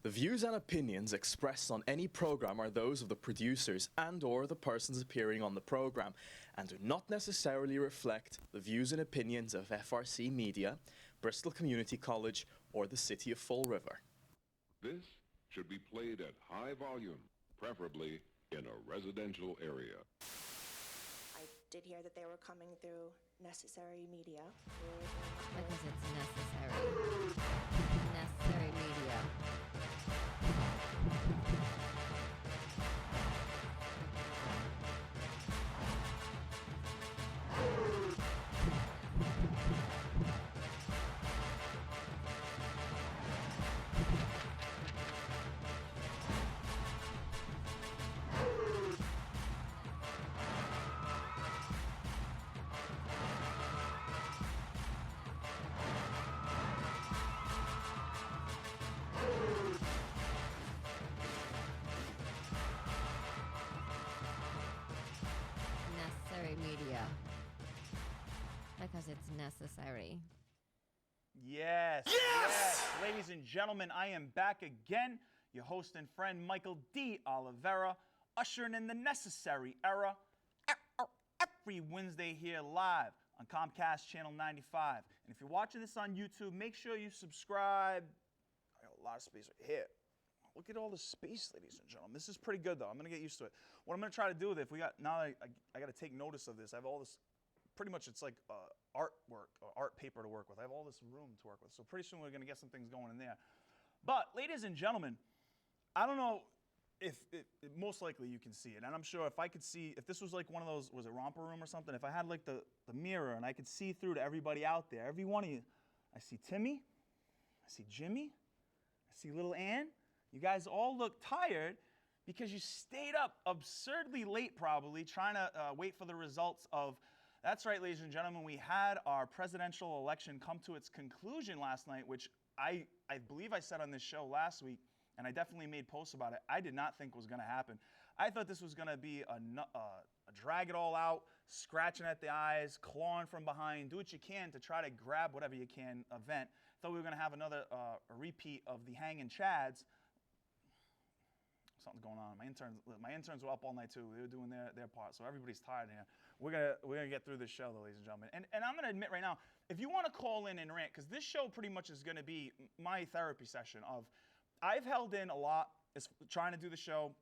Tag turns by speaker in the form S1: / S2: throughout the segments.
S1: The views and opinions expressed on any program are those of the producers and/or the persons appearing on the program, and do not necessarily reflect the views and opinions of FRC Media, Bristol Community College, or the City of Fall River.
S2: This should be played at high volume, preferably in a residential area.
S3: I did hear that they were coming through necessary media.
S4: Because it's necessary. Necessary media. Media, because it's necessary.
S5: Yes, yes, ladies and gentlemen, I am back again, your host and friend Michael DeOliveira, ushering in the necessary era every Wednesday here live on Comcast Channel 95. And if you're watching this on YouTube, make sure you subscribe. I got a lot of space right here. Look at all the space, ladies and gentlemen. This is pretty good, though. I'm going to get used to it. What I'm going to try to do with it, now I got to take notice of this. I have all this, pretty much it's like artwork, or art paper to work with. I have all this room to work with. So pretty soon we're going to get some things going in there. But, ladies and gentlemen, I don't know if, most likely you can see it. And I'm sure if I could see, if this was like one of those, was it Romper Room or something? If I had like the mirror and I could see through to everybody out there, every one of you, I see Timmy, I see Jimmy, I see little Ann. You guys all look tired because you stayed up absurdly late probably trying to wait for the results of, that's right, ladies and gentlemen, we had our presidential election come to its conclusion last night, which I believe I said on this show last week, and I definitely made posts about it. I did not think was going to happen. I thought this was going to be a drag it all out, scratching at the eyes, clawing from behind, do what you can to try to grab whatever you can event. I thought we were going to have another a repeat of the Hangin' Chads. Something's going on. My interns were up all night too. They were doing their part, so everybody's tired here. We're gonna get through this show, though, ladies and gentlemen. And I'm gonna admit right now, if you want to call in and rant, because this show pretty much is gonna be my therapy session. I've held in a lot, trying to do the show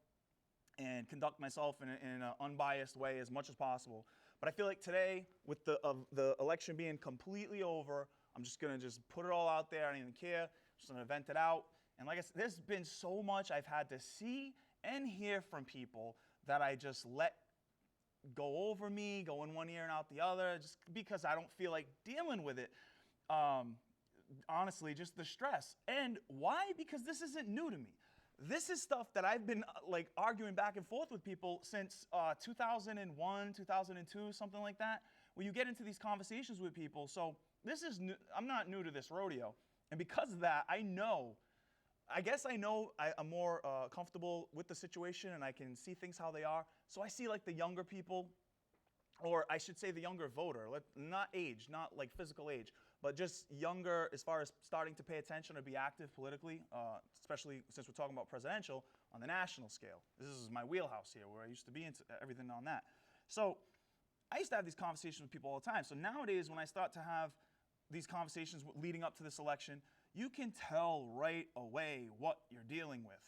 S5: and conduct myself in an unbiased way as much as possible. But I feel like today, with the election being completely over, I'm just gonna put it all out there. I don't even care. I'm just gonna vent it out. And like I said, there's been so much I've had to see and hear from people that I just let go over me, go in one ear and out the other, just because I don't feel like dealing with it. Honestly, just the stress. And why? Because this isn't new to me. This is stuff that I've been like arguing back and forth with people since 2001, 2002, something like that, where you get into these conversations with people. So this is new. I'm not new to this rodeo. And because of that, I guess I know I'm more comfortable with the situation and I can see things how they are. So I see like the younger people, or I should say the younger voter, not age, not like physical age, but just younger as far as starting to pay attention or be active politically, especially since we're talking about presidential on the national scale. This is my wheelhouse here where I used to be into everything on that. So I used to have these conversations with people all the time. So nowadays when I start to have these conversations leading up to this election, you can tell right away what you're dealing with.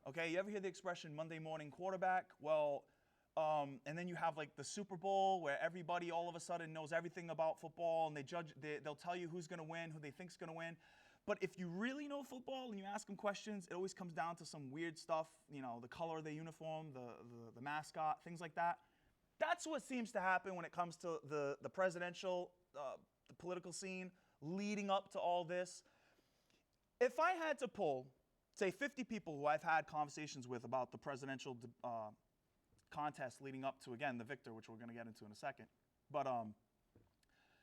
S5: Okay, you ever hear the expression Monday morning quarterback? Well, and then you have like the Super Bowl where everybody all of a sudden knows everything about football and they'll tell you who's gonna win, who they think's gonna win. But if you really know football and you ask them questions, it always comes down to some weird stuff, you know, the color of the uniform, the mascot, things like that. That's what seems to happen when it comes to the presidential, the political scene leading up to all this. If I had to pull, say, 50 people who I've had conversations with about the presidential contest leading up to, again, the victor, which we're going to get into in a second. But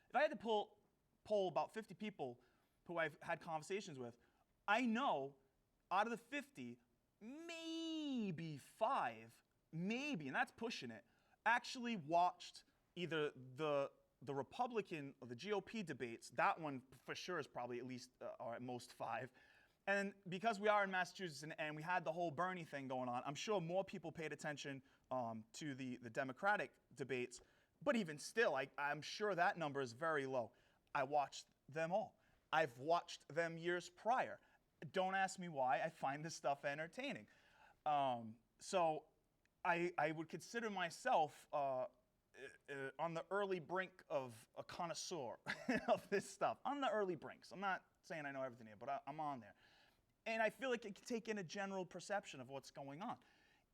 S5: if I had to poll about 50 people who I've had conversations with, I know out of the 50, maybe 5, and that's pushing it, actually watched either the Republican or the GOP debates. That one for sure is probably at least or at most 5. And because we are in Massachusetts and we had the whole Bernie thing going on, I'm sure more people paid attention to the Democratic debates. But even still, I'm sure that number is very low. I watched them all. I've watched them years prior. Don't ask me why. I find this stuff entertaining. So I would consider myself on the early brink of a connoisseur of this stuff. On the early brinks. I'm not saying I know everything here, but I'm on there. And I feel like it can take in a general perception of what's going on.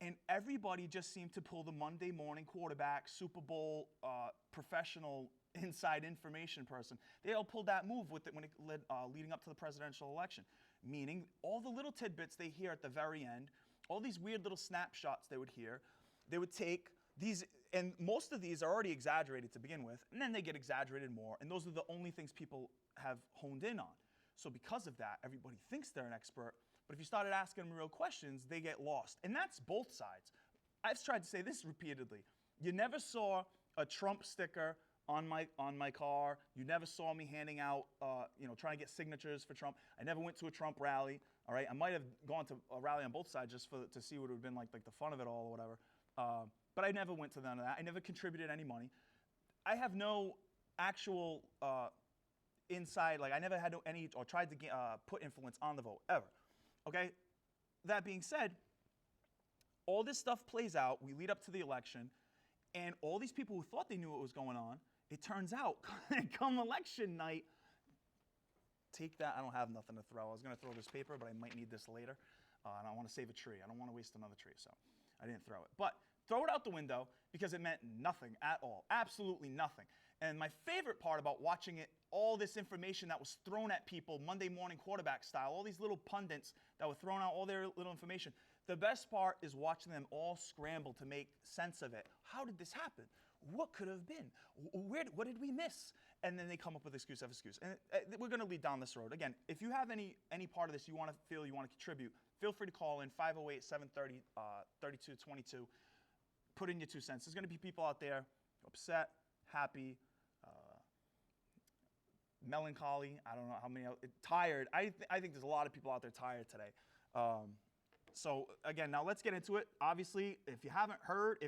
S5: And everybody just seemed to pull the Monday morning quarterback, Super Bowl professional inside information person. They all pulled that move with it when it leading up to the presidential election. Meaning all the little tidbits they hear at the very end, all these weird little snapshots they would hear, they would take these, and most of these are already exaggerated to begin with, and then they get exaggerated more, and those are the only things people have honed in on. So because of that, everybody thinks they're an expert, but if you started asking them real questions, they get lost. And that's both sides. I've tried to say this repeatedly. You never saw a Trump sticker on my car. You never saw me handing out, trying to get signatures for Trump. I never went to a Trump rally. All right, I might have gone to a rally on both sides just to see what it would have been like the fun of it all or whatever. But I never went to none of that. I never contributed any money. I have no actual inside, I never had any or tried to put influence on the vote ever. Okay. That being said, all this stuff plays out. We lead up to the election, and all these people who thought they knew what was going on, it turns out, come election night, take that. I don't have nothing to throw. I was going to throw this paper, but I might need this later. And I want to save a tree. I don't want to waste another tree, so I didn't throw it. But throw it out the window because it meant nothing at all. Absolutely nothing. And my favorite part about watching it, all this information that was thrown at people Monday morning quarterback style, all these little pundits that were throwing out all their little information. The best part is watching them all scramble to make sense of it. How did this happen? What could have been? What did we miss? And then they come up with excuse after excuse. And we're going to lead down this road. Again, if you have any part of this you want to contribute, feel free to call in 508-730-3222. Put in your 2 cents. There's going to be people out there upset, happy, melancholy. I don't know how many. Tired. I think there's a lot of people out there tired today. So again, now let's get into it. Obviously, if you haven't heard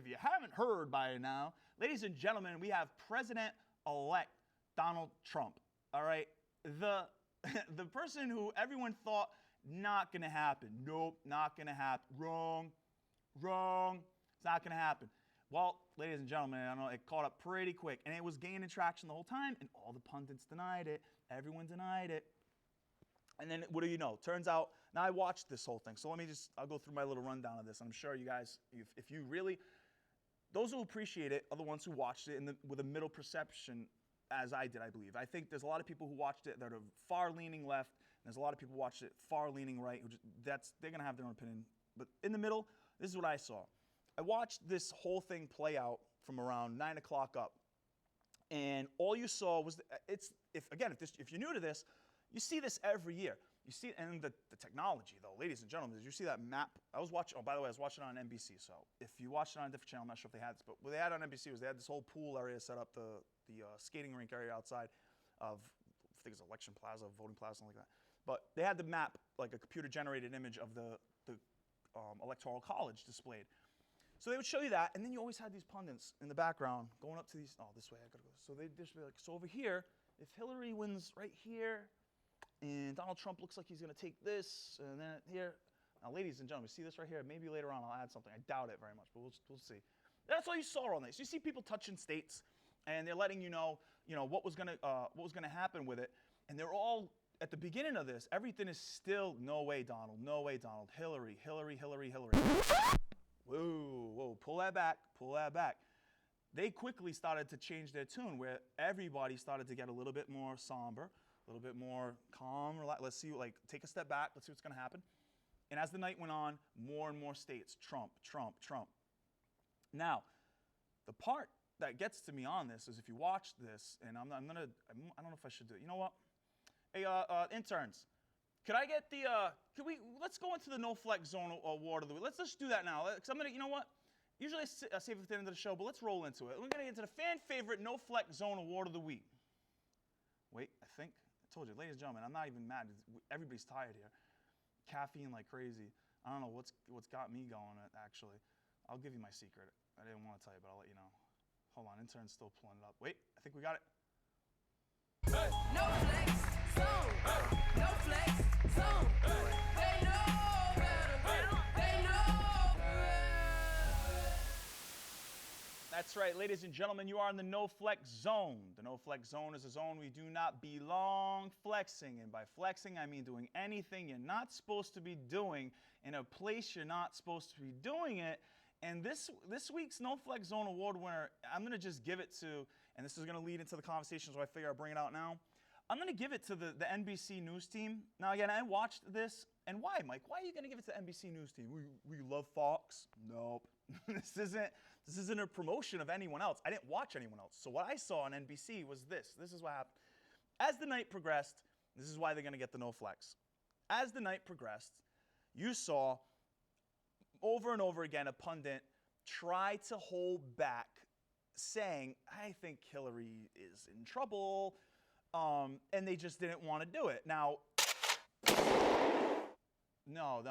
S5: by now, ladies and gentlemen, we have President-elect Donald Trump. All right, the person who everyone thought not going to happen. Nope, not going to happen. Wrong. It's not going to happen. Well, ladies and gentlemen, I know it caught up pretty quick, and it was gaining traction the whole time, and all the pundits denied it. Everyone denied it. And then what do you know? Turns out, now I watched this whole thing, so I'll go through my little rundown of this. I'm sure you guys, if you really, those who appreciate it are the ones who watched it with a middle perception, as I did, I believe. I think there's a lot of people who watched it that are far-leaning left, and there's a lot of people who watched it far-leaning right. They're going to have their own opinion. But in the middle, this is what I saw. I watched this whole thing play out from around 9 o'clock up, and all you saw was, if you're new to this, you see this every year. You see it, and the technology, though, ladies and gentlemen, you see that map. I was watching it on NBC, so if you watched it on a different channel, I'm not sure if they had this, but what they had on NBC was they had this whole pool area set up, the skating rink area outside of, I think it's Election Plaza, Voting Plaza, something like that. But they had the map, like a computer-generated image of the Electoral College displayed. So they would show you that, and then you always had these pundits in the background going up to these, this way, I gotta go. So they'd just be like, so over here, if Hillary wins right here, and Donald Trump looks like he's gonna take this, and then here. Now, ladies and gentlemen, see this right here? Maybe later on I'll add something. I doubt it very much, but we'll see. That's all you saw on this. You see people touching states, and they're letting you know what was gonna happen with it, and they're all, at the beginning of this, everything is still, no way, Donald, Hillary. Whoa, pull that back. They quickly started to change their tune where everybody started to get a little bit more somber, a little bit more calm. Let's see, take a step back. Let's see what's going to happen. And as the night went on, more and more states, Trump. Now, the part that gets to me on this is if you watch this, and I don't know if I should do it. You know what? Hey, interns. Could I get let's go into the no-flex zone award of the week. Let's just do that now. Because you know what? Usually I save it at the end of the show, but let's roll into it. We're going to get into the fan favorite no-flex zone award of the week. Wait, I told you, ladies and gentlemen, I'm not even mad. Everybody's tired here. caffeine like crazy. I don't know what's got me going, actually. I'll give you my secret. I didn't want to tell you, but I'll let you know. Hold on, intern's still pulling it up. Wait, I think we got it.
S6: No flex zone. No flex zone. They know better. They know better.
S5: That's right, ladies and gentlemen, you are in the no flex zone. The no flex zone is a zone we do not belong flexing. And by flexing, I mean doing anything you're not supposed to be doing in a place you're not supposed to be doing it. And this week's No Flex Zone Award winner, I'm going to just give it to, and this is going to lead into the conversation, so I figure I'll bring it out now. I'm going to give it to the NBC News team. Now, again, I watched this, and why, Mike? Why are you going to give it to the NBC News team? We love Fox? Nope. This isn't a promotion of anyone else. I didn't watch anyone else. So what I saw on NBC was this. This is what happened. As the night progressed, this is why they're going to get the No Flex. As the night progressed, you saw over and over again, a pundit tried to hold back, saying, I think Hillary is in trouble, and they just didn't want to do it. Now, no.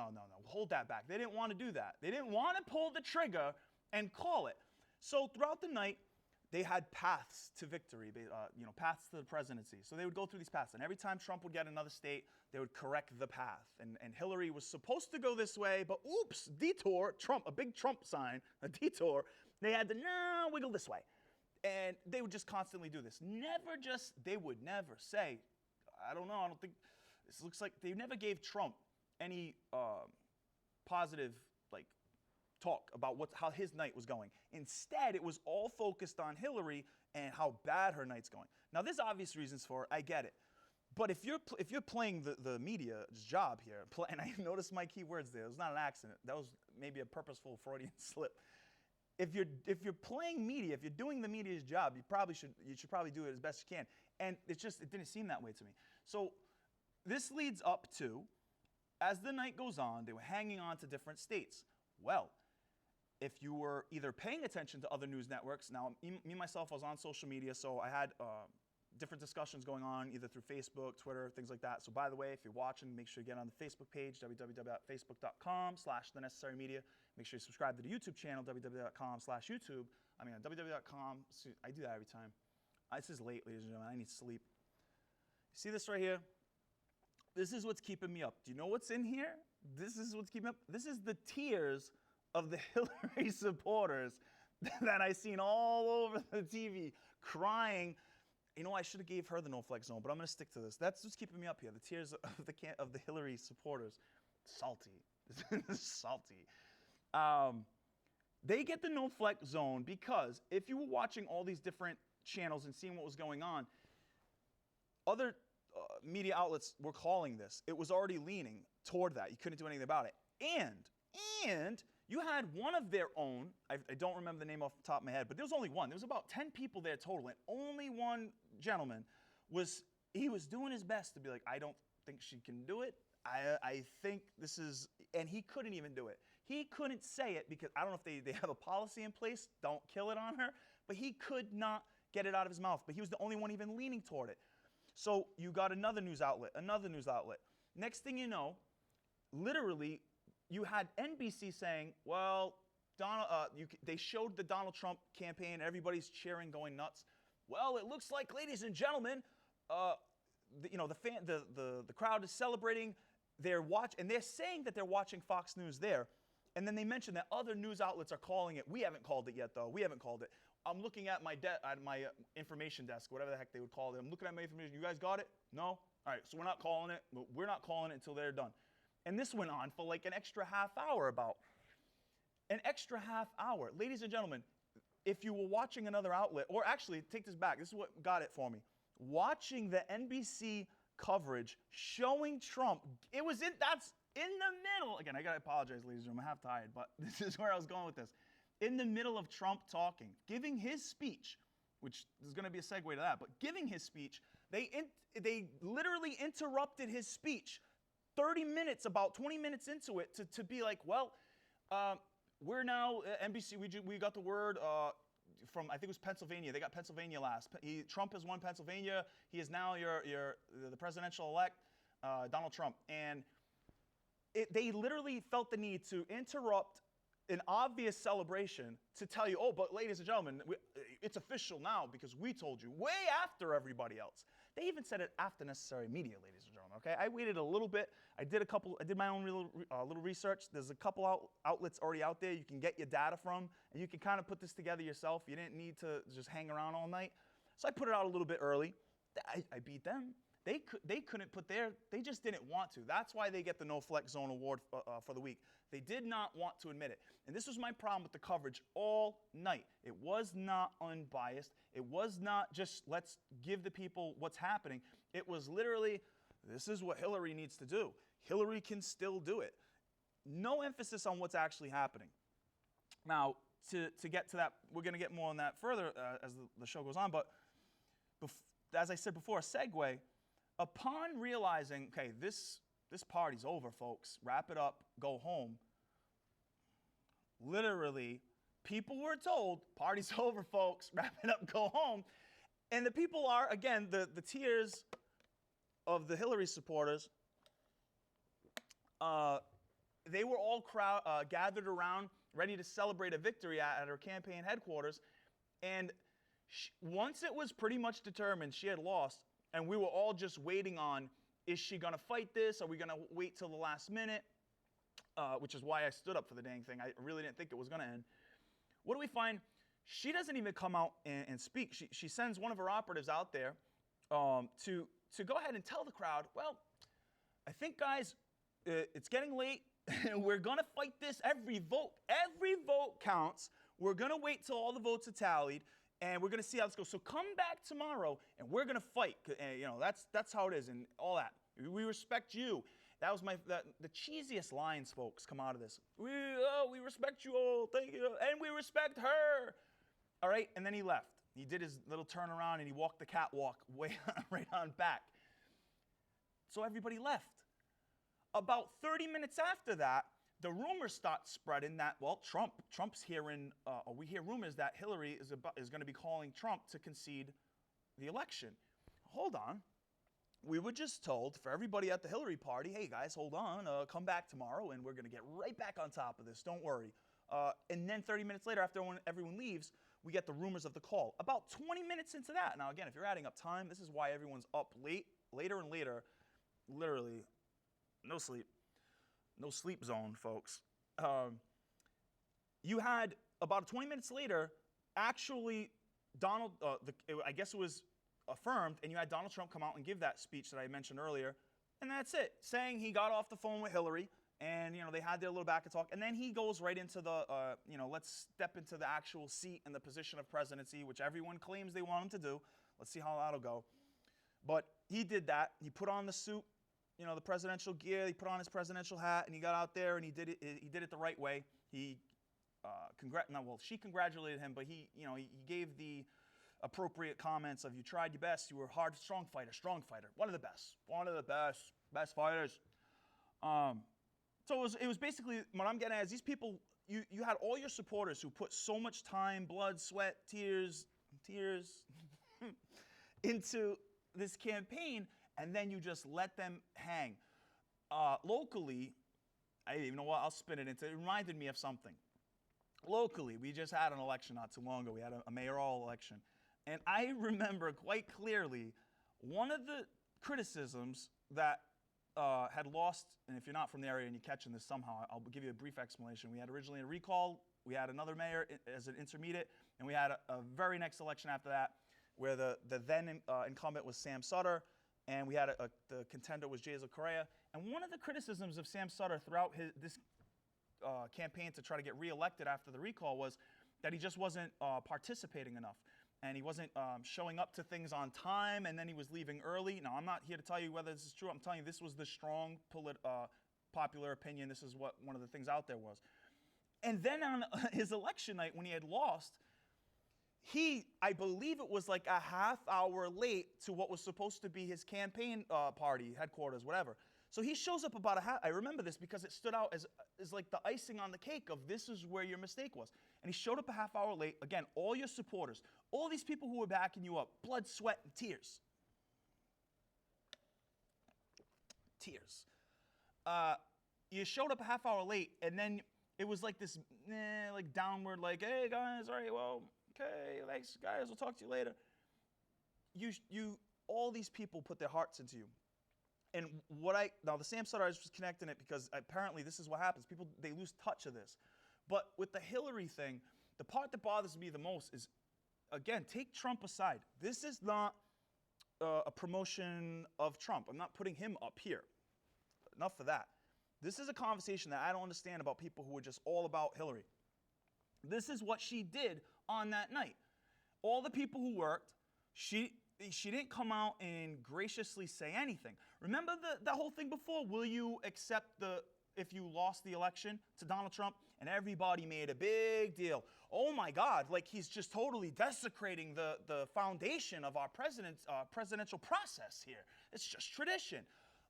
S5: Hold that back. They didn't want to do that. They didn't want to pull the trigger and call it. So throughout the night, they had paths to victory, paths to the presidency. So they would go through these paths, and every time Trump would get another state, they would correct the path. And Hillary was supposed to go this way, but oops, detour, Trump, a big Trump sign, a detour. They had to, wiggle this way. And they would just constantly do this. They would never say, I don't think, this looks like they never gave Trump any positive, talk about how his night was going. Instead, it was all focused on Hillary and how bad her night's going. Now, there's obvious reasons for it. I get it. But if you're playing the media's job here, and I noticed my key words there. It was not an accident. That was maybe a purposeful Freudian slip. If you're playing media, if you're doing the media's job, you should probably do it as best you can. And it didn't seem that way to me. So this leads up to, as the night goes on, they were hanging on to different states. Well, if you were either paying attention to other news networks, now me myself, I was on social media, so I had different discussions going on either through Facebook, Twitter, things like that. So by the way, if you're watching, make sure you get on the Facebook page, www.facebook.com/thenecessarymedia. Make sure you subscribe to the YouTube channel, www.com/YouTube. www.com. I do that every time. This is late, ladies and gentlemen. I need sleep. See this right here? This is what's keeping me up. Do you know what's in here? This is what's keeping me up. This is the tears of the Hillary supporters that I seen all over the TV crying. You know, I should have gave her the no flex zone, but I'm going to stick to this. That's what's keeping me up here. The tears of the Hillary supporters. Salty. Salty. They get the no flex zone because if you were watching all these different channels and seeing what was going on, other media outlets were calling this. It was already leaning toward that. You couldn't do anything about it. And you had one of their own, I don't remember the name off the top of my head, but there was only one. There was about 10 people there total, and only one gentleman was doing his best to be like, I don't think she can do it. I think this is, and he couldn't even do it. He couldn't say it because I don't know if they have a policy in place, don't kill it on her, but he could not get it out of his mouth. But he was the only one even leaning toward it. So you got another news outlet. Next thing you know, literally, you had NBC saying, well, they showed the Donald Trump campaign, everybody's cheering, going nuts. Well, it looks like, ladies and gentlemen, the crowd is celebrating. They're saying that they're watching Fox News there. And then they mentioned that other news outlets are calling it. We haven't called it yet, though. We haven't called it. I'm looking at my information desk, whatever the heck they would call it. I'm looking at my information. You guys got it? No? All right, so we're not calling it. We're not calling it until they're done. And this went on for like an extra half hour about. An extra half hour. Ladies and gentlemen, if you were watching another outlet, or actually, take this back. This is what got it for me. Watching the NBC coverage showing Trump, that's in the middle. Again, I got to apologize, ladies and gentlemen. I'm half tired, but this is where I was going with this. In the middle of Trump talking, giving his speech, which is going to be a segue to that, but giving his speech, they literally interrupted his speech 30 minutes, about 20 minutes into it, to be like, well, we're now, NBC, we got the word from, I think it was Pennsylvania. They got Pennsylvania last. Trump has won Pennsylvania. He is now the presidential elect, Donald Trump. And they literally felt the need to interrupt an obvious celebration to tell you, oh, but ladies and gentlemen, it's official now because we told you way after everybody else. They even said it after necessary media, ladies and gentlemen, okay? I waited a little bit. I did my own little research. There's a couple outlets already out there you can get your data from, and you can kind of put this together yourself. You didn't need to just hang around all night. So I put it out a little bit early. I beat them. They couldn't put they just didn't want to. That's why they get the No Flex Zone Award for the week. They did not want to admit it. And this was my problem with the coverage all night. It was not unbiased. It was not just let's give the people what's happening. It was literally, this is what Hillary needs to do. Hillary can still do it. No emphasis on what's actually happening. Now, to get to that, we're going to get more on that further as the show goes on. But as I said before, a segue. Upon realizing, okay, this party's over, folks, wrap it up, go home, literally, people were told, party's over, folks, wrap it up, go home. And the people are, again, the tears of the Hillary supporters, they were all gathered around, ready to celebrate a victory at her campaign headquarters. And once it was pretty much determined she had lost, and we were all just waiting on, is she going to fight this? Are we going to wait till the last minute? Which is why I stood up for the dang thing. I really didn't think it was going to end. What do we find? She doesn't even come out and speak. She sends one of her operatives out there to go ahead and tell the crowd, well, I think, guys, it's getting late. We're going to fight this. Every vote counts. We're going to wait till all the votes are tallied. And we're going to see how this goes. So come back tomorrow, and we're going to fight. And, that's how it is and all that. We respect you. That was the cheesiest lines, folks, come out of this. We respect you all. Thank you. And we respect her. All right? And then he left. He did his little turnaround, and he walked the catwalk right on back. So everybody left. About 30 minutes after that, the rumors start spreading that, well, Trump's hearing, we hear rumors that Hillary is going to be calling Trump to concede the election. Hold on. We were just told for everybody at the Hillary party, hey, guys, hold on. Come back tomorrow, and we're going to get right back on top of this. Don't worry. And then 30 minutes later, after everyone leaves, we get the rumors of the call. About 20 minutes into that. Now, again, if you're adding up time, this is why everyone's up later and later, literally no sleep. No sleep zone, folks. You had about 20 minutes later, actually, I guess it was affirmed, and you had Donald Trump come out and give that speech that I mentioned earlier, and that's it. Saying he got off the phone with Hillary, and they had their little back and talk, and then he goes right into the, let's step into the actual seat and the position of presidency, which everyone claims they want him to do. Let's see how that'll go. But he did that. He put on the suit. The presidential gear, he put on his presidential hat, and he got out there, and he did it the right way. She congratulated him, but he gave the appropriate comments of, you tried your best, you were a hard, strong fighter, one of the best fighters. So it was basically, what I'm getting at is these people, you had all your supporters who put so much time, blood, sweat, tears into this campaign, and then you just let them hang. Locally, I'll spin it into, it reminded me of something. Locally, we just had an election not too long ago. We had a mayoral election. And I remember quite clearly one of the criticisms that had lost, and if you're not from the area and you're catching this somehow, I'll give you a brief explanation. We had originally a recall, we had another mayor as an intermediate, and we had a very next election after that where the then incumbent was Sam Sutter, and we had the contender was Jason Correa. And one of the criticisms of Sam Sutter throughout this campaign to try to get reelected after the recall was that he just wasn't participating enough. And he wasn't showing up to things on time, and then he was leaving early. Now, I'm not here to tell you whether this is true. I'm telling you this was the strong popular opinion. This is what one of the things out there was. And then on his election night, when he had lost, I believe it was like a half hour late to what was supposed to be his campaign party, headquarters, whatever. So he shows up about I remember this because it stood out as like the icing on the cake of this is where your mistake was. And he showed up a half hour late. Again, all your supporters, all these people who were backing you up, blood, sweat, and tears. you showed up a half hour late, and then it was like this, like downward, like, hey guys, all right, well, okay, thanks guys, we'll talk to you later. All these people put their hearts into you. And now the Sam Sutter, I was just connecting it because apparently this is what happens. People, they lose touch of this. But with the Hillary thing, the part that bothers me the most is, again, take Trump aside. This is not a promotion of Trump. I'm not putting him up here. Enough of that. This is a conversation that I don't understand about people who are just all about Hillary. This is what she did on that night. All the people who worked, she didn't come out and graciously say anything. Remember the whole thing before? Will you accept if you lost the election to Donald Trump? And everybody made a big deal. Oh my God, like he's just totally desecrating the foundation of our presidential process here. It's just tradition.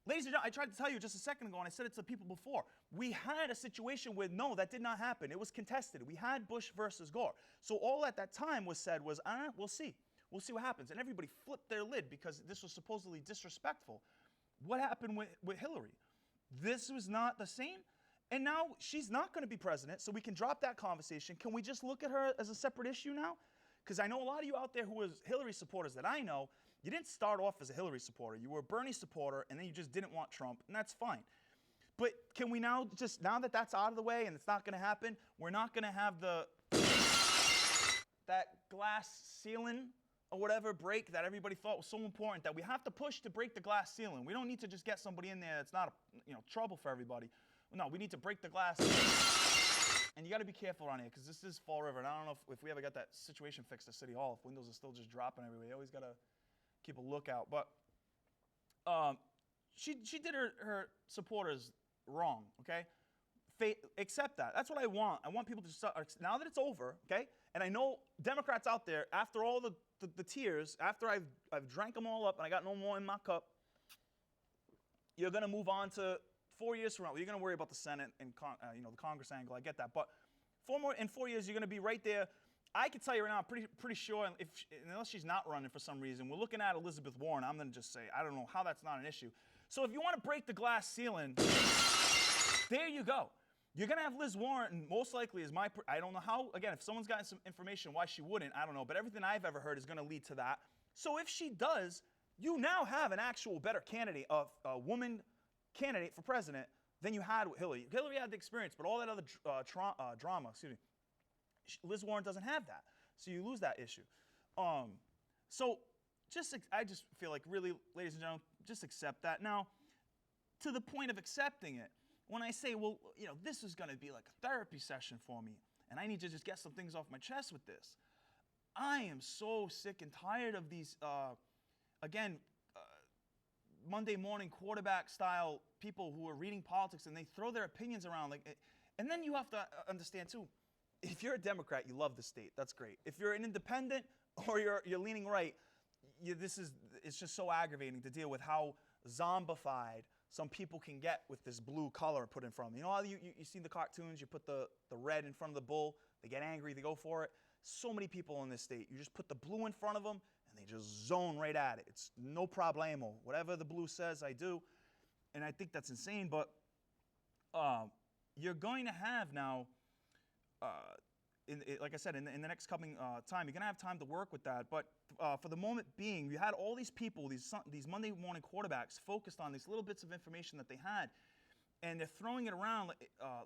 S5: Ladies and gentlemen, I tried to tell you just a second ago, and I said it to people before. We had a situation where, no, that did not happen. It was contested. We had Bush versus Gore. So all at that time was said was, we'll see. We'll see what happens. And everybody flipped their lid because this was supposedly disrespectful. What happened with Hillary? This was not the same. And now she's not going to be president, so we can drop that conversation. Can we just look at her as a separate issue now? Because I know a lot of you out there who are Hillary supporters that I know, you didn't start off as a Hillary supporter. You were a Bernie supporter, and then you just didn't want Trump, and that's fine. But can we now that that's out of the way and it's not going to happen, we're not going to have that glass ceiling or whatever break that everybody thought was so important that we have to push to break the glass ceiling. We don't need to just get somebody in there that's not trouble for everybody. No, we need to break the glass. And you got to be careful around here because this is Fall River, and I don't know if we ever got that situation fixed at City Hall, if windows are still just dropping everywhere. You always got to keep a lookout. But she did her supporters wrong, okay? Accept that. That's what I want. I want people to start, now that it's over, okay? And I know Democrats out there, after all the tears, after I've drank them all up and I got no more in my cup, you're going to move on to 4 years from now. You're going to worry about the Senate and the Congress angle. I get that. But in 4 years, you're going to be right there. I can tell you right now, I'm pretty sure, unless she's not running for some reason, we're looking at Elizabeth Warren. I'm going to just say, I don't know how that's not an issue. So if you want to break the glass ceiling, there you go. You're going to have Liz Warren, most likely, I don't know how, again, if someone's gotten some information why she wouldn't, I don't know, but everything I've ever heard is going to lead to that. So if she does, you now have an actual better candidate, a woman candidate for president than you had with Hillary. Hillary had the experience, but all that other drama, Liz Warren doesn't have that. So you lose that issue. So I just feel like really, ladies and gentlemen, just accept that. Now, to the point of accepting it, when I say, well, this is going to be like a therapy session for me, and I need to just get some things off my chest with this, I am so sick and tired of these, Monday morning quarterback style people who are reading politics and they throw their opinions around. And then you have to understand too, if you're a Democrat, you love the state. That's great. If you're an independent or you're leaning right, it's just so aggravating to deal with how zombified some people can get with this blue color put in front of them. You know how you see the cartoons, you put the red in front of the bull, they get angry, they go for it. So many people in this state, you just put the blue in front of them and they just zone right at it. It's no problemo. Whatever the blue says, I do. And I think that's insane, but you're going to have now, like I said, in the next coming time, you're going to have time to work with that. But for the moment being, you had all these people, these Monday morning quarterbacks focused on these little bits of information that they had, and they're throwing it around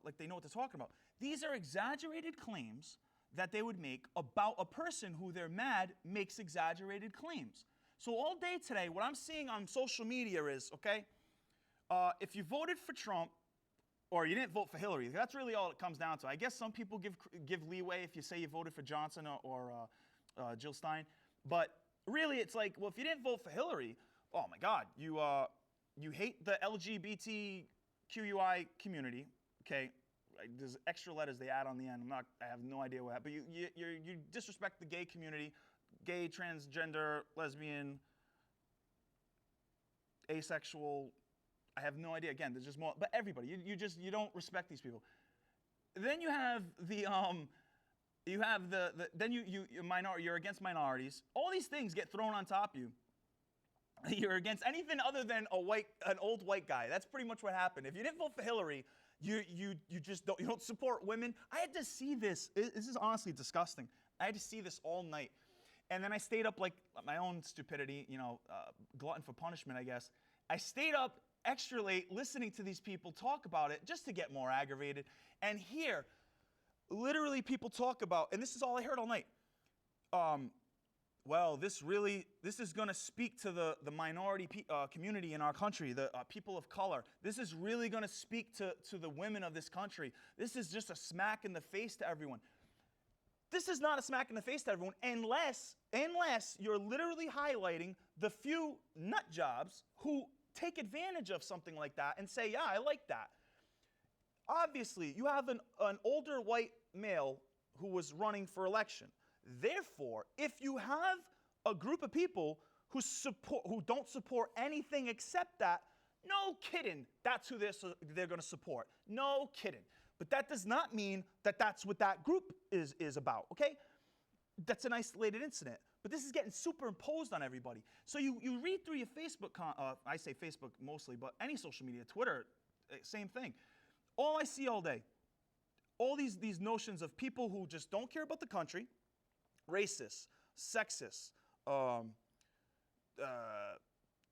S5: like they know what they're talking about. These are exaggerated claims that they would make about a person who they're mad makes exaggerated claims. So all day today, what I'm seeing on social media is, okay, if you voted for Trump, or you didn't vote for Hillary, that's really all it comes down to. I guess some people give leeway if you say you voted for Johnson or Jill Stein, but really it's like, well, if you didn't vote for Hillary, oh my God, you hate the LGBTQI community, okay? There's extra letters they add on the end. I have no idea what happened. But you disrespect the gay community, gay, transgender, lesbian, asexual. I have no idea. Again, there's just more. But everybody, you don't respect these people. Then you have you're against minorities. All these things get thrown on top of you, You're against anything other than an old white guy. That's pretty much what happened. If you didn't vote for Hillary, you just don't support women. I had to see this. This is honestly disgusting. I had to see this all night. And then I stayed up, like my own stupidity, glutton for punishment, I guess. I stayed up extra late listening to these people talk about it just to get more aggravated. And here, literally people talk about, and this is all I heard all night. Well, this is going to speak to the minority community in our country, the people of color. This is really going to speak to the women of this country. This is just a smack in the face to everyone. This is not a smack in the face to everyone unless you're literally highlighting the few nut jobs who take advantage of something like that and say, yeah, I like that. Obviously, you have an older white male who was running for election. Therefore, if you have a group of people who don't support anything except that, no kidding, that's who they're going to support. No kidding. But that does not mean that that's what that group is about, okay? That's an isolated incident. But this is getting superimposed on everybody. So you read through your Facebook, I say Facebook mostly, but any social media, Twitter, same thing. All I see all day, all these notions of people who just don't care about the country, racist, sexist,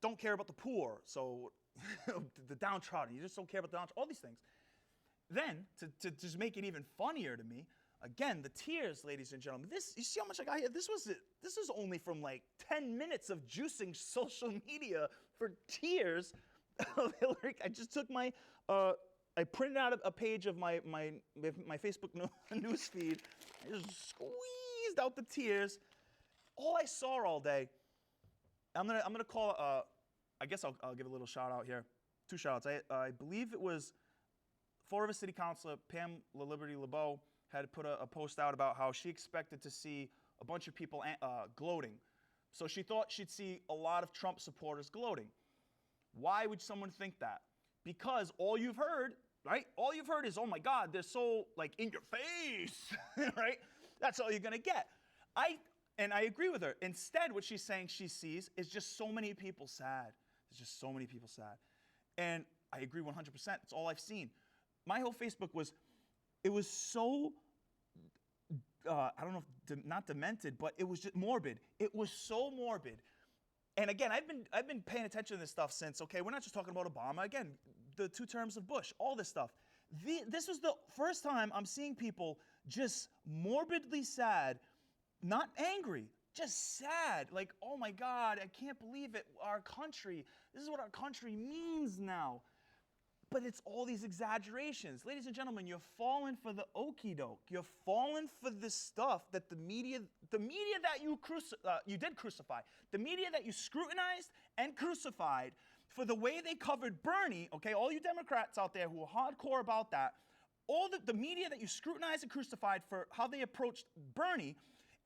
S5: don't care about the poor, so the downtrodden, you just don't care about the downtrodden, all these things. Then, to just make it even funnier to me, again, the tears, ladies and gentlemen. You see how much I got here? This was only from like 10 minutes of juicing social media for tears of Hillary. I just took I printed out a page of my Facebook news feed. I just squeezed out the tears. All I saw all day. I'm gonna call. I guess I'll give a little shout out here. 2 shout outs. I believe it was Fall River City Councilor Pam LaLiberty LeBeau had put a post out about how she expected to see a bunch of people gloating. So she thought she'd see a lot of Trump supporters gloating. Why would someone think that? Because all you've heard, right? All you've heard is, oh my God, they're so like in your face, right? That's all you're gonna get. And I agree with her. Instead, what she's saying she sees is just so many people sad. There's just so many people sad. And I agree 100%. It's all I've seen. My whole Facebook was so, I don't know, not demented, but it was just morbid. It was so morbid. And again, I've been paying attention to this stuff since, okay, we're not just talking about Obama. Again, the 2 terms of Bush, all this stuff. This was the first time I'm seeing people just morbidly sad, not angry, just sad. Like, oh my God, I can't believe it. Our country, this is what our country means now. But it's all these exaggerations. Ladies and gentlemen, you're falling for the okie doke. You're falling for the stuff that the media that you did crucify, the media that you scrutinized and crucified for the way they covered Bernie, okay, all you Democrats out there who are hardcore about that, all the media that you scrutinized and crucified for how they approached Bernie,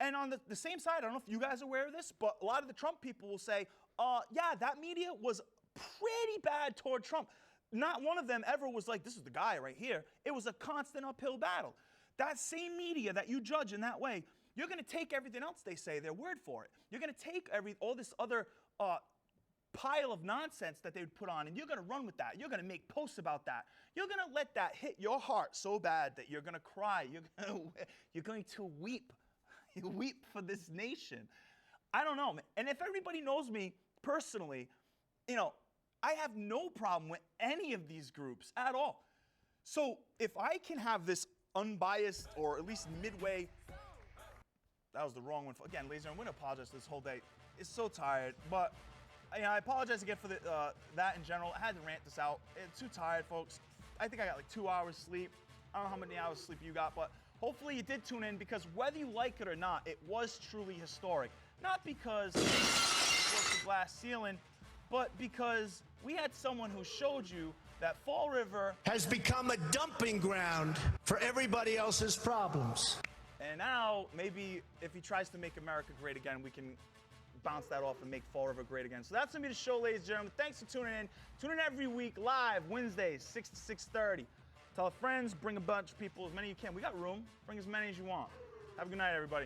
S5: and on the same side, I don't know if you guys are aware of this, but a lot of the Trump people will say, yeah, that media was pretty bad toward Trump. Not one of them ever was like, this is the guy right here. It was a constant uphill battle. That same media that you judge in that way, you're going to take everything else they say, their word for it. You're going to take all this other pile of nonsense that they would put on, and you're going to run with that. You're going to make posts about that. You're going to let that hit your heart so bad that you're going to cry. You're going to weep. You weep for this nation. I don't know, man. And if everybody knows me personally, I have no problem with any of these groups at all. So if I can have this unbiased or at least midway, that was the wrong one. Again, ladies and gentlemen, I'm going to apologize this whole day. It's so tired, but I apologize again for that in general. I had to rant this out. It's too tired, folks. I think I got like 2 hours sleep. I don't know how many hours sleep you got, but hopefully you did tune in because whether you like it or not, it was truly historic. Not because it was the glass ceiling, but because we had someone who showed you that Fall River
S7: has become a dumping ground for everybody else's problems.
S5: And now, maybe if he tries to make America great again, we can bounce that off and make Fall River great again. So that's going to be the show, ladies and gentlemen. Thanks for tuning in. Tune in every week, live, Wednesdays, 6 to 6:30. Tell a friends, bring a bunch of people, as many as you can. We got room. Bring as many as you want. Have a good night, everybody.